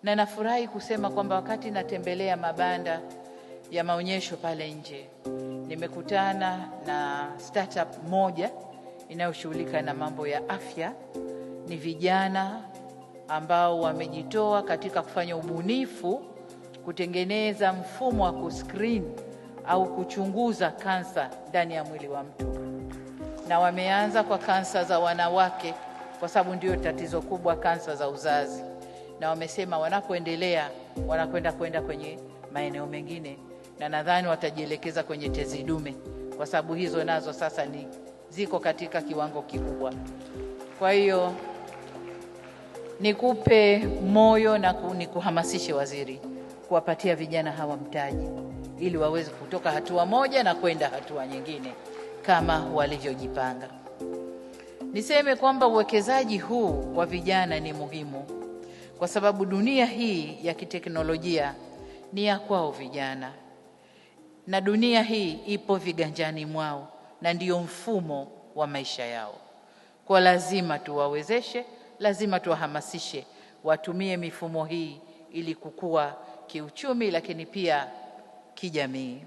Na nafurahi kusema kwamba wakati natembelea mabanda ya maonyesho pale nje, nimekutana na startup moja inayoshughulika na mambo ya afya. Ni vijana ambao wamejitoa katika kufanya ubunifu, kutengeneza mfumo wa kuscreen au kuchunguza kansa ndani ya mwili wa mtu. Na wameanza kwa kansa za wanawake kwa sababu ndio tatizo kubwa, kansa za uzazi. Na wamesema wanapoendelea wanakwenda kwenye maeneo mengine, na nadhani watajielekeza kwenye tezi dume kwa sababu hizo nazo sasa ziko katika kiwango kikubwa. Kwa hiyo nikupe moyo na nikuhamasishe waziri kuwapatia vijana hawa mtaji ili waweze kutoka hatua moja na kwenda hatua nyingine kama walivyojipanga. Niseme kwamba uwekezaji huu wa vijana ni muhimu kwa sababu dunia hii ya kiteknolojia ni ya kwao vijana, na dunia hii ipo viganjani mwao na ndiyo mfumo wa maisha yao. Kwa lazima tuwawezeshe, lazima tuwahamasishe watumie mifumo hii ili kukua kiuchumi, lakini pia kijamii.